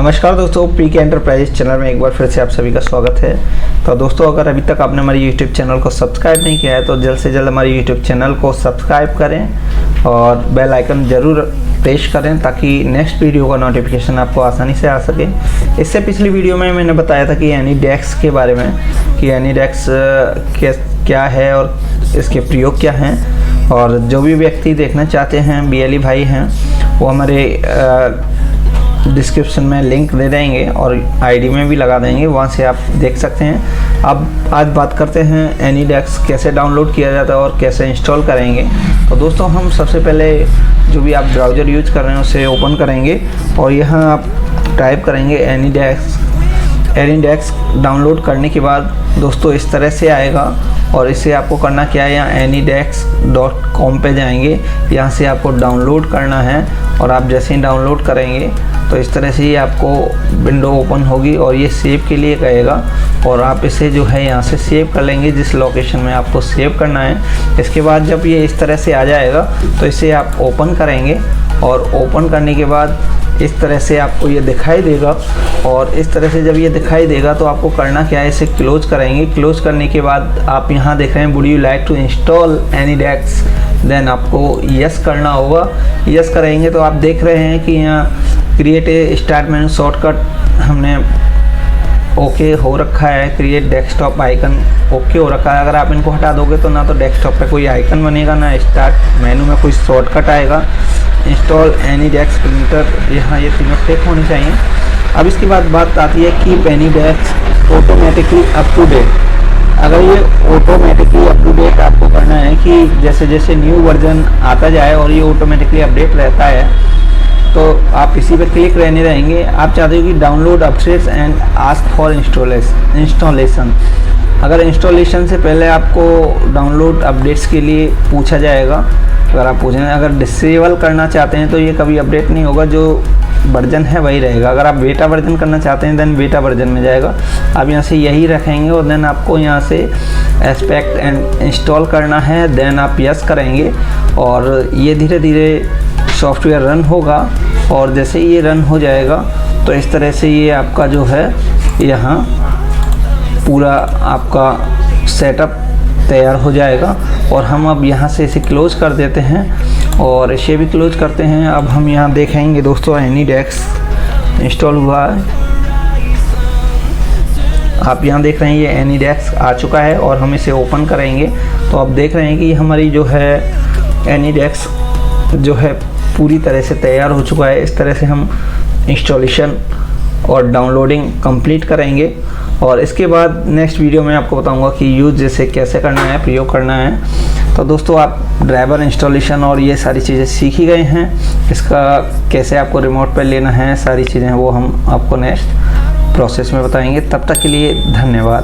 नमस्कार दोस्तों, पीके enterprises channel में एक बार फिर से आप सभी का स्वागत है। तो दोस्तों, अगर अभी तक आपने हमारी यूट्यूब चैनल को सब्सक्राइब नहीं किया है तो जल्द से जल्द हमारी यूट्यूब चैनल को सब्सक्राइब करें और बेल आइकन ज़रूर प्रेस करें ताकि नेक्स्ट वीडियो का नोटिफिकेशन आपको आसानी से आ सके। इससे पिछली वीडियो में मैंने बताया था कि एनीडेक्स के बारे में कि एनीडेक्स क्या है और इसके प्रयोग क्या हैं, और जो भी व्यक्ति देखना चाहते हैं, बीएलई भाई हैं, वो हमारे डिस्क्रिप्शन में लिंक दे देंगे और आईडी में भी लगा देंगे, वहाँ से आप देख सकते हैं। अब आज बात करते हैं एनीडेक्स कैसे डाउनलोड किया जाता है और कैसे इंस्टॉल करेंगे। तो दोस्तों, हम सबसे पहले जो भी आप ब्राउज़र यूज कर रहे हैं उसे ओपन करेंगे और यहाँ आप टाइप करेंगे एनीडेक्स। डाउनलोड करने के बाद दोस्तों इस तरह से आएगा और इसे आपको करना क्या है, यहाँ anydex.com पे जाएंगे, यहाँ से आपको डाउनलोड करना है और आप जैसे ही डाउनलोड करेंगे तो इस तरह से ही आपको विंडो ओपन होगी और ये सेव के लिए कहेगा और आप इसे जो है यहाँ से सेव कर लेंगे जिस लोकेशन में आपको सेव करना है। इसके बाद जब ये इस तरह से आ जाएगा तो इसे आप ओपन करेंगे और ओपन करने के बाद इस तरह से आपको ये दिखाई देगा और इस तरह से जब ये दिखाई देगा तो आपको करना क्या है, इसे क्लोज करेंगे। क्लोज करने के बाद आप यहाँ देख रहे हैं would you like to install AnyDesk, then आपको यस करना होगा। यस करेंगे तो आप देख रहे हैं कि यहाँ create a start menu shortcut हमने ओके हो रखा है, क्रिएट डेस्कटॉप आइकन ओके हो रखा है। अगर आप इनको हटा दोगे तो ना तो डेस्कटॉप पे कोई आइकन बनेगा, ना स्टार्ट मेनू में कोई शॉर्टकट आएगा। इंस्टॉल एनीडेक्स प्रिंटर, यहाँ ये तीनों टिक होनी चाहिए। अब इसके बाद बात आती है keep AnyDesk automatically up to date. अगर ये ऑटोमेटिकली अप टू डेट आपको करना है कि जैसे जैसे न्यू वर्जन आता जाए और ये ऑटोमेटिकली अपडेट रहता है तो आप इसी पे क्लिक रहने रहेंगे। आप चाहते हो कि download updates and ask for installation. अगर इंस्टॉलेशन से पहले आपको डाउनलोड अपडेट्स के लिए पूछा जाएगा, अगर आप पूछें। अगर डिसेबल करना चाहते हैं तो ये कभी अपडेट नहीं होगा, जो वर्जन है वही रहेगा। अगर आप बेटा वर्जन करना चाहते हैं देन बेटा वर्जन में जाएगा। आप यहाँ से यही रखेंगे और देन आपको यहाँ से एक्सपेक्ट एंड इंस्टॉल करना है, देन आप यस करेंगे और ये धीरे धीरे सॉफ्टवेयर रन होगा और जैसे ये रन हो जाएगा तो इस तरह से ये आपका जो है यहाँ पूरा आपका सेटअप तैयार हो जाएगा। और हम अब यहाँ से इसे क्लोज कर देते हैं और इसे भी क्लोज करते हैं। अब हम यहाँ देखेंगे दोस्तों एनीडेक्स इंस्टॉल हुआ है। आप यहाँ देख रहे हैं ये एनीडेक्स आ चुका है और हम इसे ओपन करेंगे तो आप देख रहे हैं कि हमारी जो है एनीडेक्स जो है पूरी तरह से तैयार हो चुका है। इस तरह से हम इंस्टॉलेशन और डाउनलोडिंग कंप्लीट करेंगे और इसके बाद नेक्स्ट वीडियो में आपको बताऊंगा कि यूज़ जैसे कैसे करना है, प्रयोग करना है। तो दोस्तों, आप ड्राइवर इंस्टॉलेशन और ये सारी चीज़ें सीख ही गए हैं। इसका कैसे आपको रिमोट पर लेना है, सारी चीज़ें वो हम आपको नेक्स्ट प्रोसेस में बताएंगे। तब तक के लिए धन्यवाद।